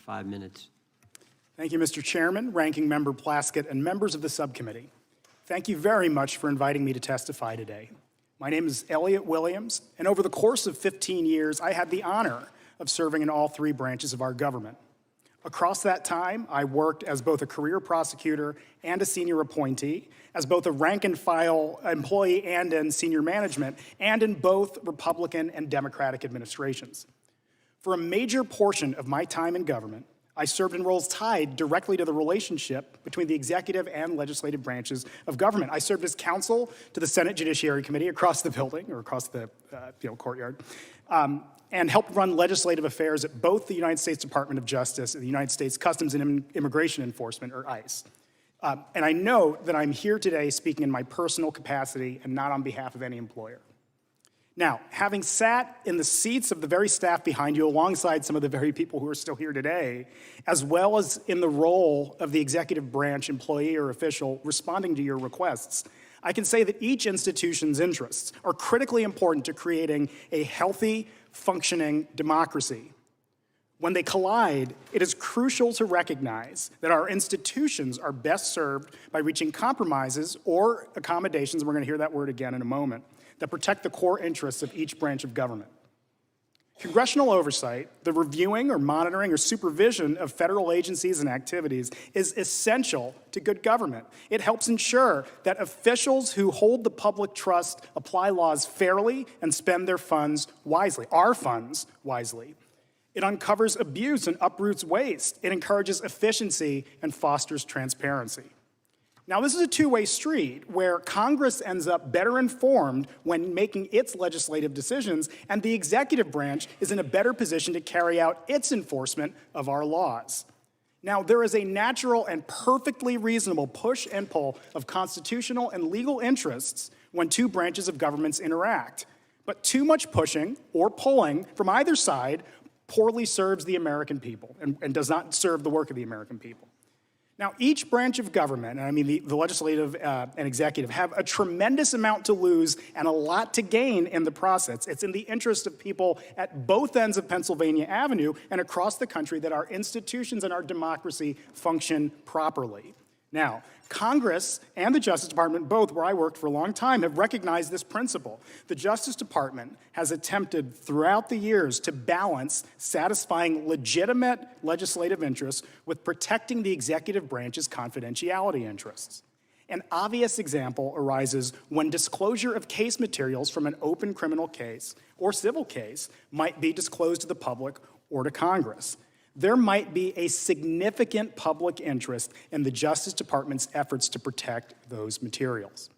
5 minutes. Thank you, Mr. Chairman, Ranking Member Plaskett, and members of the subcommittee. Thank you very much for inviting me to testify today. My name is Elliot Williams, and over the course of 15 years, I had the honor of serving in all three branches of our government. Across that time, I worked as both a career prosecutor and a senior appointee, as both a rank-and-file employee and in senior management, and in both Republican and Democratic administrations. For a major portion of my time in government, I served in roles tied directly to the relationship between the executive and legislative branches of government. I served as counsel to the Senate Judiciary Committee across the building, or across the courtyard, and helped run legislative affairs at both the United States Department of Justice and the United States Customs and Immigration Enforcement, or ICE. And I know that I'm here today speaking in my personal capacity and not on behalf of any employer. Now, having sat in the seats of the very staff behind you alongside some of the very people who are still here today, as well as in the role of the executive branch employee or official responding to your requests, I can say that each institution's interests are critically important to creating a healthy, functioning democracy. When they collide, it is crucial to recognize that our institutions are best served by reaching compromises or accommodations, and we're going to hear that word again in a moment, that protect the core interests of each branch of government. Congressional oversight, the reviewing or monitoring or supervision of federal agencies and activities, is essential to good government. It helps ensure that officials who hold the public trust apply laws fairly and spend their funds wisely, our funds wisely. It uncovers abuse and uproots waste. It encourages efficiency and fosters transparency. Now, this is a two-way street where Congress ends up better informed when making its legislative decisions, and the executive branch is in a better position to carry out its enforcement of our laws. Now, there is a natural and perfectly reasonable push and pull of constitutional and legal interests when two branches of governments interact. But too much pushing or pulling from either side poorly serves the American people and does not serve the work of the American people. Now, each branch of government, and I mean the legislative and executive, have a tremendous amount to lose and a lot to gain in the process. It's in the interest of people at both ends of Pennsylvania Avenue and across the country that our institutions and our democracy function properly. Now, Congress and the Justice Department, both where I worked for a long time, have recognized this principle. The Justice Department has attempted throughout the years to balance satisfying legitimate legislative interests with protecting the executive branch's confidentiality interests. An obvious example arises when disclosure of case materials from an open criminal case or civil case might be disclosed to the public or to Congress. There might be a significant public interest in the Justice Department's efforts to protect those materials.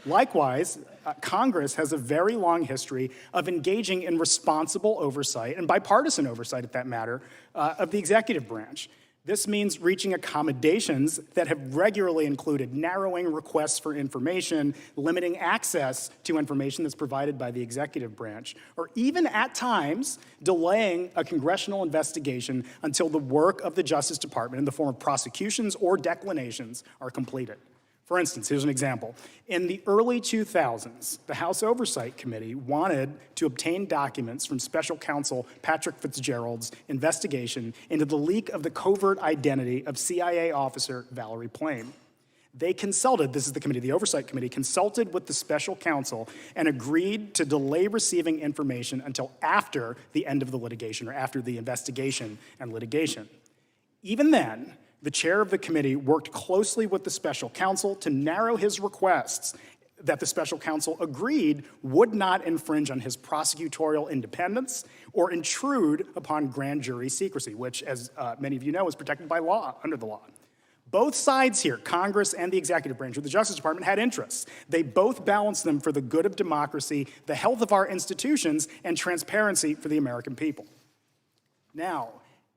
Likewise, Congress has a very long history of engaging in responsible oversight, and bipartisan oversight at that matter, of the executive branch. This means reaching accommodations that have regularly included narrowing requests for information, limiting access to information that's provided by the executive branch, or even at times delaying a congressional investigation until the work of the Justice Department in the form of prosecutions or declinations are completed. For instance, here's an example. In the early 2000s, the House Oversight Committee wanted to obtain documents from Special Counsel Patrick Fitzgerald's investigation into the leak of the covert identity of CIA officer Valerie Plame. They consulted, this is the committee, the Oversight Committee, consulted with the Special Counsel and agreed to delay receiving information until after the end of the litigation, or after the investigation and litigation. Even then, the chair of the committee worked closely with the special counsel to narrow his requests that the special counsel agreed would not infringe on his prosecutorial independence or intrude upon grand jury secrecy, which, as many of you know, is protected by law, under the law. Both sides here, Congress and the executive branch of the Justice Department, had interests. They both balanced them for the good of democracy, the health of our institutions, and transparency for the American people. Now,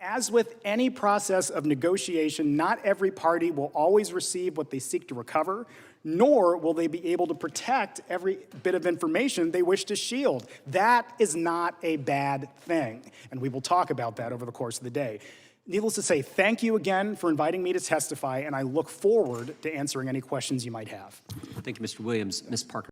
as with any process of negotiation, not every party will always receive what they seek to recover, nor will they be able to protect every bit of information they wish to shield. That is not a bad thing, and we will talk about that over the course of the day. Needless to say, thank you again for inviting me to testify, and I look forward to answering any questions you might have. Thank you, Mr. Williams. Ms. Parker.